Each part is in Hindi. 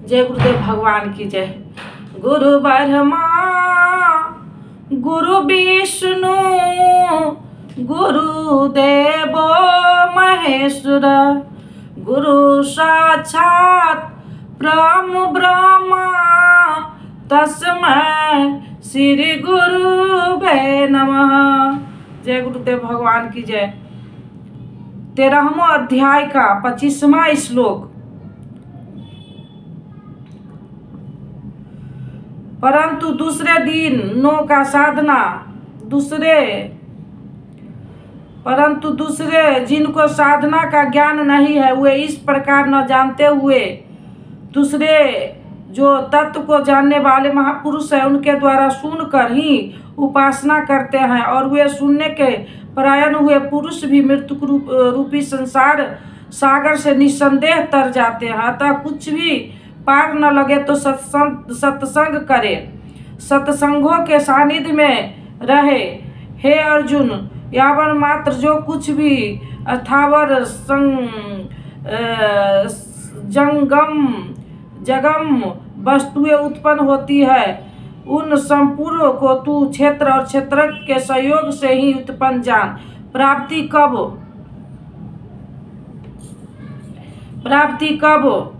जय गुरुदेव भगवान की जय। गुरु ब्रह्मा गुरु विष्णु गुरुदेव महेश्वर गुरु साक्षात परम ब्रह्मा तस्मै श्री गुरुवे नमः। जय गुरुदेव भगवान की जय। 13वां अध्याय का 25वां श्लोक। परंतु दूसरे दिन नो का साधना दूसरे जिनको साधना का ज्ञान नहीं है वे इस प्रकार न जानते हुए दूसरे जो तत्व को जानने वाले महापुरुष है उनके द्वारा सुनकर ही उपासना करते हैं और वे सुनने के परायण हुए पुरुष भी मृत्यु रूपी संसार सागर से निस्संदेह तर जाते हैं। अतः कुछ भी पार न लगे तो सत्संग करे, सत्संगों के सानिध्य में रहे। हे अर्जुन, यावन मात्र जो कुछ भी अथावर जगम वस्तुएं उत्पन्न होती है उन संपूर्ण को तू क्षेत्र और क्षेत्रज्ञ के सहयोग से ही उत्पन्न जान। प्राप्ति कब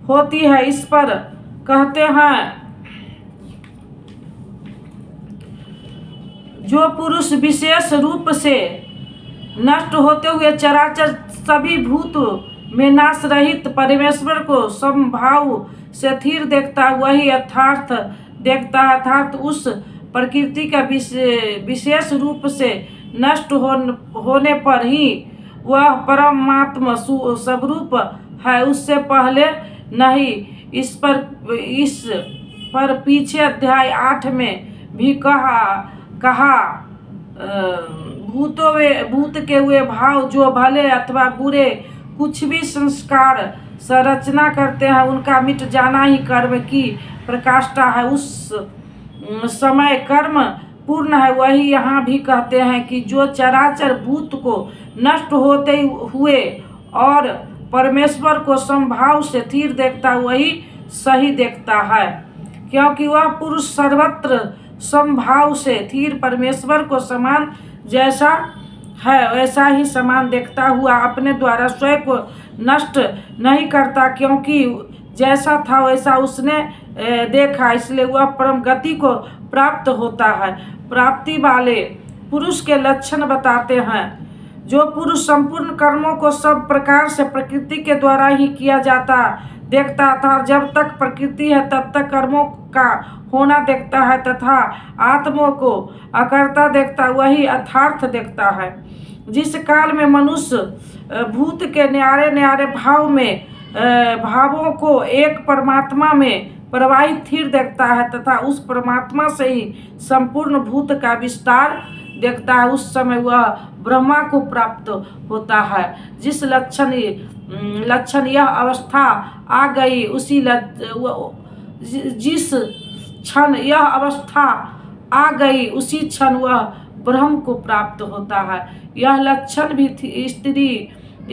होती है इस पर कहते हैं जो पुरुष विशेष रूप से नष्ट होते हुए चराचर सभी भूत में नाश रहित परमेश्वर को समभाव से स्थिर देखता वही यथार्थ देखता, अर्थात उस प्रकृति का विशेष रूप से नष्ट होने पर ही वह परमात्मा स्वरूप है, उससे पहले नहीं। इस पर पीछे अध्याय 8 में भी कहा भूत के वे भाव जो भले अथवा बुरे कुछ भी संस्कार संरचना करते हैं उनका मिट जाना ही कर्म की प्रकाष्ठा है। उस समय कर्म पूर्ण है। वही यहाँ भी कहते हैं कि जो चराचर भूत को नष्ट होते हुए और परमेश्वर को समभाव से स्थिर देखता वही सही देखता है, क्योंकि वह पुरुष सर्वत्र समभाव से स्थिर परमेश्वर को समान जैसा है वैसा ही समान देखता हुआ अपने द्वारा स्वयं को नष्ट नहीं करता, क्योंकि जैसा था वैसा उसने देखा, इसलिए वह परम गति को प्राप्त होता है। प्राप्ति वाले पुरुष के लक्षण बताते हैं। जो पुरुष संपूर्ण कर्मों को सब प्रकार से प्रकृति के द्वारा ही किया जाता देखता था, जब तक प्रकृति है तब तक कर्मों का होना देखता है तथा आत्मा को अकर्ता देखता वही यथार्थ देखता है। जिस काल में मनुष्य भूत के न्यारे भावों को एक परमात्मा में प्रवाहित स्थिर देखता है तथा उस परमात्मा से ही संपूर्ण भूत का विस्तार देखता है, उस समय वह ब्रह्मा को प्राप्त होता है। जिस लक्षण यह अवस्था आ गई जिस क्षण यह अवस्था आ गई उसी क्षण वह ब्रह्म को प्राप्त होता है। यह लक्षण भी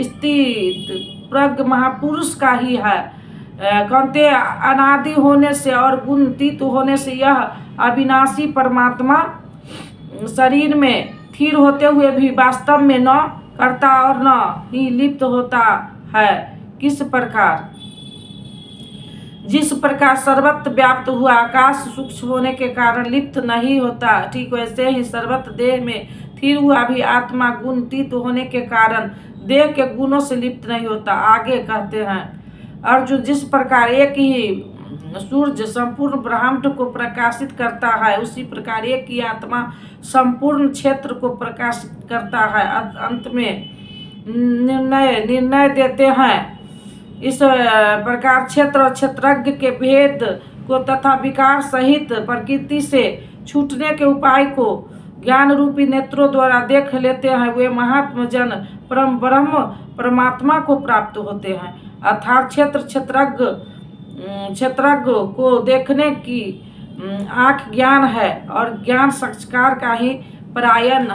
स्थित प्रज्ञ महापुरुष का ही है। कहते अनादि होने से और गुणातीत होने से यह अविनाशी परमात्मा शरीर में स्थिर होते हुए भी वास्तव में न करता और न ही लिप्त होता है। किस प्रकार जिस प्रकार सर्वत्र व्याप्त हुआ आकाश सूक्ष्म होने के कारण लिप्त नहीं होता, ठीक वैसे ही सर्वत्र देह में स्थिर हुआ भी आत्मा गुणातीत होने के कारण देह के गुणों से लिप्त नहीं होता। आगे कहते हैं अर्जुन, जिस प्रकार एक ही सूर्य संपूर्ण ब्रह्मांड को प्रकाशित करता है उसी प्रकार एक ही आत्मा संपूर्ण क्षेत्र को प्रकाशित करता है। अंत में निर्णय देते हैं। इस प्रकार क्षेत्र और क्षेत्रज्ञ के भेद को तथा विकार सहित प्रकृति से छूटने के उपाय को ज्ञान रूपी नेत्रों द्वारा देख लेते हैं। वे महात्मा जन परम ब्रह्म परमात्मा को प्राप्त होते हैं। अर्थात क्षेत्रज्ञ को देखने की आँख ज्ञान है और ज्ञान संस्कार का ही परायण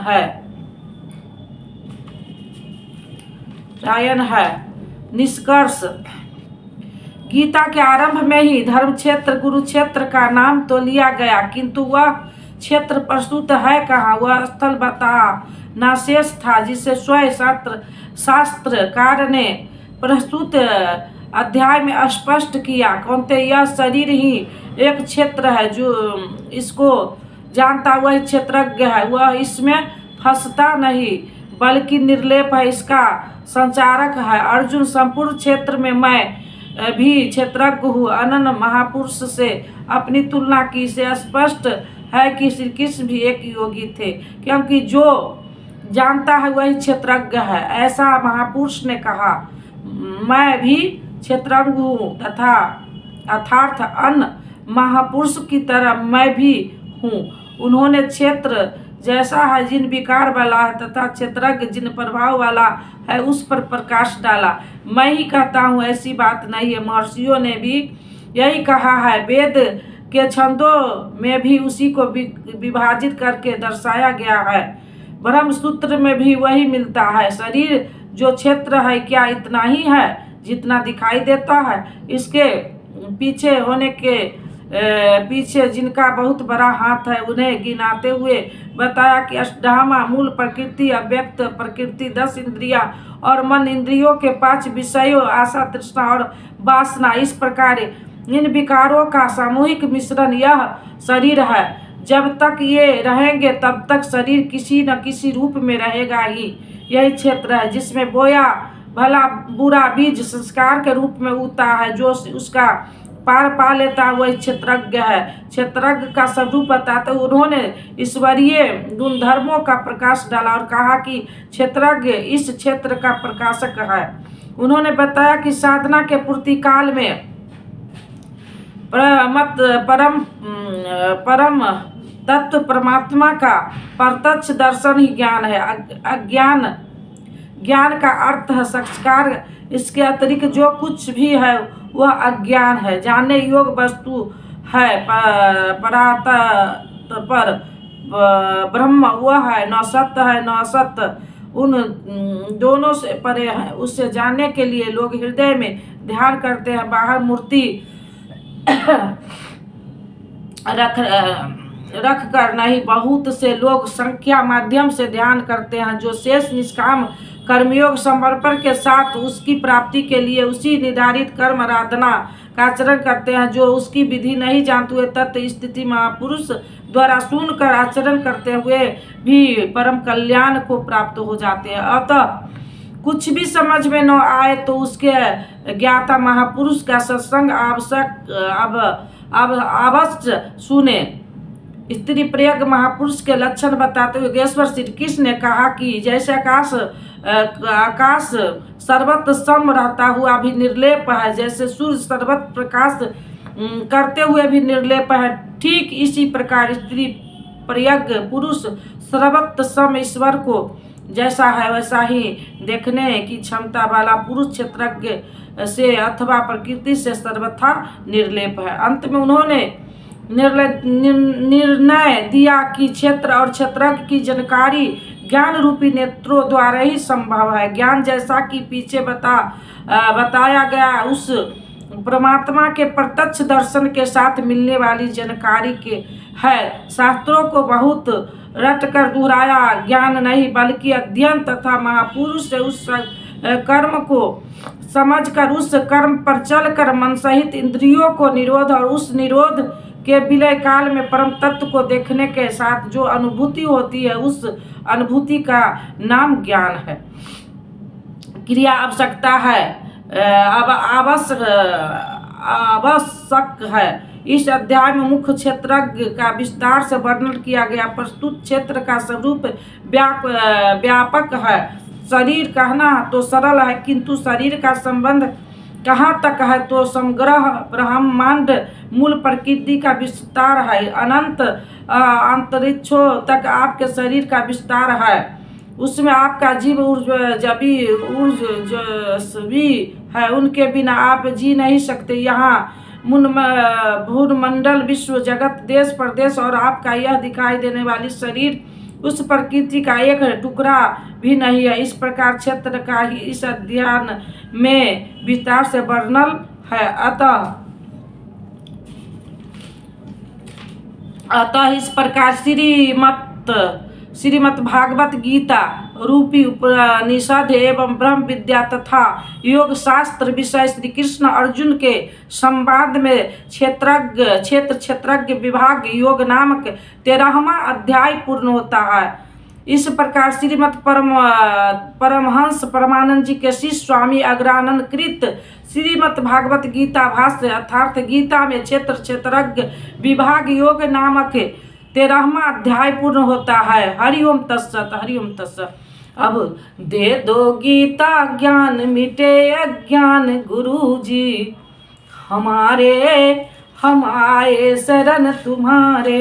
है। निष्कर्ष गीता के आरंभ में ही धर्म क्षेत्र कुरुक्षेत्र का नाम तो लिया गया, किंतु वह क्षेत्र प्रस्तुत है कहाँ, वह स्थल बता ना शेष था जिसे स्वयं शास्त्रकार ने प्रस्तुत अध्याय में स्पष्ट किया। कौन्ते यह शरीर ही एक क्षेत्र है, जो इसको जानता वही क्षेत्रज्ञ है, वह इसमें फंसता नहीं बल्कि निर्लेप है, इसका संचारक है। अर्जुन, संपूर्ण क्षेत्र में मैं भी क्षेत्रज्ञ हूँ। अनन्य महापुरुष से अपनी तुलना की से स्पष्ट है कि श्री कृष्ण भी एक योगी थे, क्योंकि जो जानता है वही क्षेत्रज्ञ है। ऐसा महापुरुष ने कहा, मैं भी क्षेत्रज्ञ हूँ तथा अर्थात अन्य महापुरुष की तरह मैं भी हूँ। उन्होंने क्षेत्र जैसा है जिन विकार वाला है तथा क्षेत्रज्ञ जिन प्रभाव वाला है उस पर प्रकाश डाला। मैं ही कहता हूँ, ऐसी बात नहीं है, महर्षियों ने भी यही कहा है। वेद के छंदों में भी उसी को विभाजित करके दर्शाया गया है। ब्रह्म सूत्र में भी वही मिलता है। शरीर जो क्षेत्र है क्या इतना ही है जितना दिखाई देता है? इसके पीछे होने के पीछे जिनका बहुत बड़ा हाथ है उन्हें गिनाते हुए बताया कि अष्टधामा मूल प्रकृति, अव्यक्त प्रकृति, 10 इंद्रियां और मन, इंद्रियों के 5 विषयों आशा, तृष्णा और वासना, इस प्रकार इन विकारों का सामूहिक मिश्रण यह शरीर है। जब तक ये रहेंगे तब तक शरीर किसी न किसी रूप में रहेगा ही। यही क्षेत्र है जिसमें बोया भला बुरा बीज संस्कार के रूप में उगता है। जो उसका पार पा लेता है वही क्षेत्रज्ञ है। क्षेत्रज्ञ का स्वरूप बताते उन्होंने ईश्वरीय गुणधर्मों का प्रकाश डाला और कहा कि क्षेत्रज्ञ इस क्षेत्र का प्रकाशक है। उन्होंने बताया कि साधना के पूर्ति काल में परम तत्व परमात्मा का प्रत्यक्ष दर्शन ही ज्ञान है। ज्ञान का अर्थ है संस्कार, इसके अतिरिक्त जो कुछ भी है वह अज्ञान है। जानने योग्य वस्तु है पर ब्रह्म वह है, न सत्य है न असत्य, उन दोनों से परे है। उससे जानने के लिए लोग हृदय में ध्यान करते हैं, बाहर मूर्ति रख कर नहीं। बहुत से लोग संख्या माध्यम से ध्यान करते हैं। जो शेष निष्काम कर्मयोग समर्पण के साथ उसकी प्राप्ति के लिए उसी निर्धारित कर्म आराधना का आचरण करते हैं, जो उसकी विधि नहीं जानते हुए तत्व स्थिति महापुरुष द्वारा सुनकर आचरण करते हुए भी परम कल्याण को प्राप्त हो जाते हैं। अतः कुछ भी समझ में न आए तो उसके ज्ञाता महापुरुष का सत्संग अवश्य सुने। स्त्री प्रयज्ञ महापुरुष के लक्षण बताते हुए योगेश्वर श्री कृष्ण ने कहा कि जैसे आकाश सर्वत्र सम रहता हुआ भी निर्लेप है, जैसे सूर्य सर्वत्र प्रकाश करते हुए भी निर्लेप है, ठीक इसी प्रकार स्त्री प्रयज्ञ पुरुष सर्वत्र सम ईश्वर को जैसा है वैसा ही देखने की क्षमता वाला पुरुष क्षेत्रज्ञ से अथवा प्रकृति से सर्वथा निर्लेप है। अंत में उन्होंने निर्णय दिया कि क्षेत्र और क्षेत्रज्ञ की जानकारी ज्ञान रूपी नेत्रों द्वारा ही संभव है। ज्ञान जैसा कि पीछे बताया गया उस परमात्मा के प्रत्यक्ष दर्शन के साथ मिलने वाली जानकारी के है। शास्त्रों को बहुत रट कर दोहराया ज्ञान नहीं बल्कि अध्ययन तथा महापुरुष से उस कर्म को समझकर उस कर्म पर चलकर मन सहित इंद्रियों को निरोध और उस निरोध के विलय काल में परम तत्व को देखने के साथ जो अनुभूति होती है उस अनुभूति का नाम ज्ञान है। क्रिया आवश्यकता है, आवश्यक है। इस अध्याय में मुख्य क्षेत्रज्ञ का विस्तार से वर्णन किया गया। प्रस्तुत क्षेत्र का स्वरूप व्यापक है। शरीर कहना तो सरल है, किंतु शरीर का संबंध कहाँ तक है तो समग्र ब्रह्मांड मूल प्रकृति का विस्तार है। अनंत अंतरिक्षों तक आपके शरीर का विस्तार है। उसमें आपका जीव ऊर्जस्वी है, उनके बिना आप जी नहीं सकते। यहाँ भूमंडल, विश्व, जगत, देश प्रदेश और आपका यह दिखाई देने वाली शरीर उस प्रकृति का एक टुकड़ा भी नहीं है। इस प्रकार क्षेत्र का ही इस अध्ययन में विस्तार से वर्णन है। अतः इस प्रकार श्रीमद् भागवत गीता रूपी उपनिषद एवं ब्रह्म विद्या तथा योग शास्त्र विषय श्री कृष्ण अर्जुन के संवाद में क्षेत्रज्ञ विभाग योग नामक 13वां अध्याय पूर्ण होता है। इस प्रकार श्रीमद् परमहंस परमानंद जी के शिष्य स्वामी अग्रानंद कृत श्रीमद् भागवत गीता भाष्य अर्थात गीता में क्षेत्रज्ञ विभाग योग नामक 13वां अध्याय पूर्ण होता है। हरिओम तत्सत, हरिओम तत्सत। अब दे दो गीता ज्ञान मिटे अज्ञान गुरु जी हमारे, हम आए शरण तुम्हारे।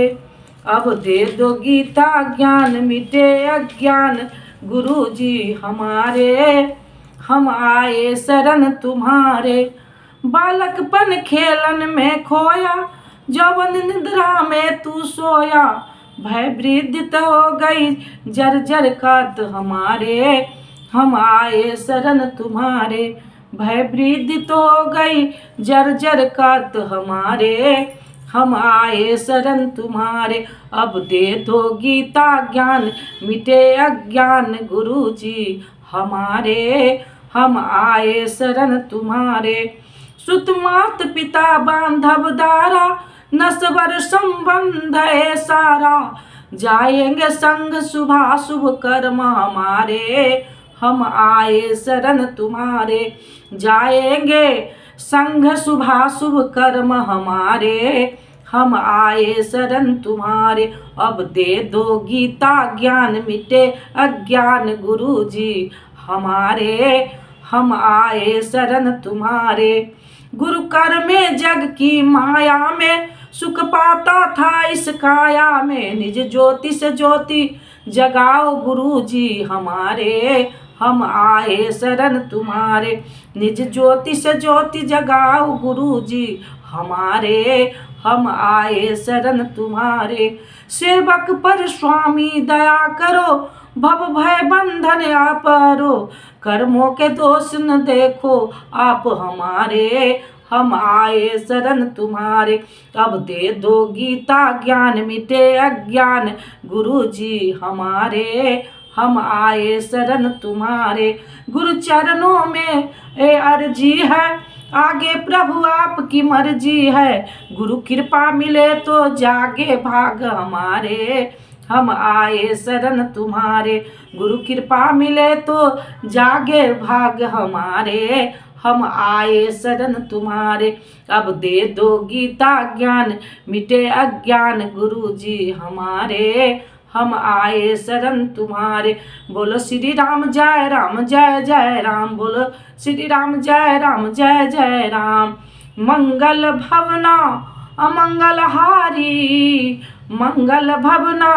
अब दे दो गीता ज्ञान मिटे अज्ञान गुरु जी हमारे, हम आए शरण तुम्हारे। बालकपन खेलन में खोया, जवन निद्रा में तू सोया, भय वृद्धित हो गई जर्जर कात हमारे, हम आए शरण तुम्हारे। भय वृद्धित हो गई जर्जर कात हमारे, हम आए शरण तुम्हारे। अब दे दो गीता ज्ञान मिटे अज्ञान गुरु जी हमारे, हम आए शरण तुम्हारे। सुत मात पिता बांधव दारा, नस्वर संबंध है सारा, जाएंगे संग शुभा शुभ कर्म हमारे, हम आए शरण तुम्हारे। जाएंगे संग शुभा शुभ कर्म हमारे, हम आए शरण तुम्हारे। अब दे दो गीता ज्ञान मिटे अज्ञान गुरु जी हमारे, हम आए शरण तुम्हारे। गुरु कर में जग की माया में सुख पाता था इस काया में, निज ज्योति से ज्योति जगाओ गुरु जी हमारे, हम आए शरण तुम्हारे। निज ज्योति से ज्योति जगाओ गुरु जी हमारे, हम आए शरण तुम्हारे। सेवक पर स्वामी दया करो, भव भय बंधन आपरो, कर्मों के दोष न देखो आप हमारे, हम आए शरण तुम्हारे। अब दे दो गीता ज्ञान मिटे अज्ञान गुरु जी हमारे, हम आए शरण तुम्हारे। गुरु चरणों में ए अर्जी है, आगे प्रभु आपकी मर्जी है, गुरु कृपा मिले तो जागे भाग हमारे, हम आए शरण तुम्हारे। गुरु कृपा मिले तो जागे भाग हमारे, हम आए शरण तुम्हारे। अब दे दो गीता ज्ञान मिटे अज्ञान गुरु जी हमारे, हम आए शरण तुम्हारे। बोलो श्री राम जय राम जय जय राम, बोलो श्री राम जय राम जय जय राम। मंगल भवना अमंगल हारी, मंगल भवना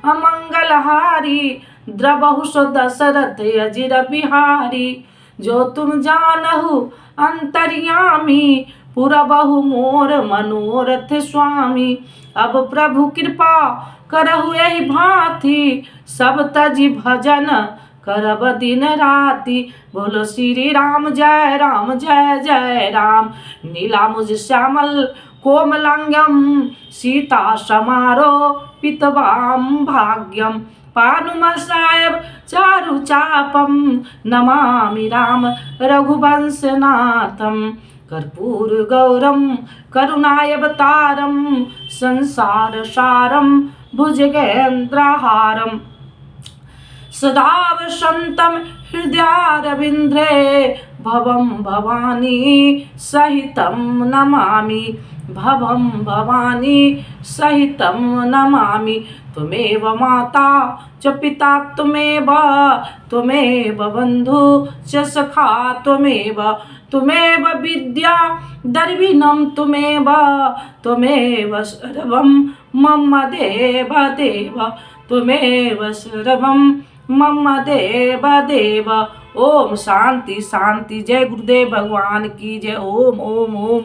अमंगल हारी, द्रबहु सो दशरथ अजिर बिहारी। जो तुम जानहु अंतर्यामी, पुरबहु मोर मनोरथ स्वामी। अब प्रभु कृपा करहु यही भांति, सब तजी भजन करब दिन राति। बोलो श्री राम जय राम जय जय राम। नीला मुझ श्यामल कोमलांगम, सीता समारो पितवाम भाग्यम। पानुमसायब चारु चापम, नमामि राम रघुवंशनाथम। कर्पूर गौरम करुणायवतारम, संसार सारम भुजगेन्द्रहारम। सदा वसन्तं हृदयारविन्द्रे, भवं भवानी सहितं नमामि, भवं भवानी सहितं नमामि। त्वमेव माता च पिता त्वमेव, त्वमेव बन्धु च सखा त्वमेव, त्वमेव विद्या द्रविणं त्वमेव, त्वमेव सर्वं मम देव देव, त्वमेव सर्वं मम देव देव। ओम शांति शांति। जय गुरुदेव भगवान की जय। ओम ओम ओम।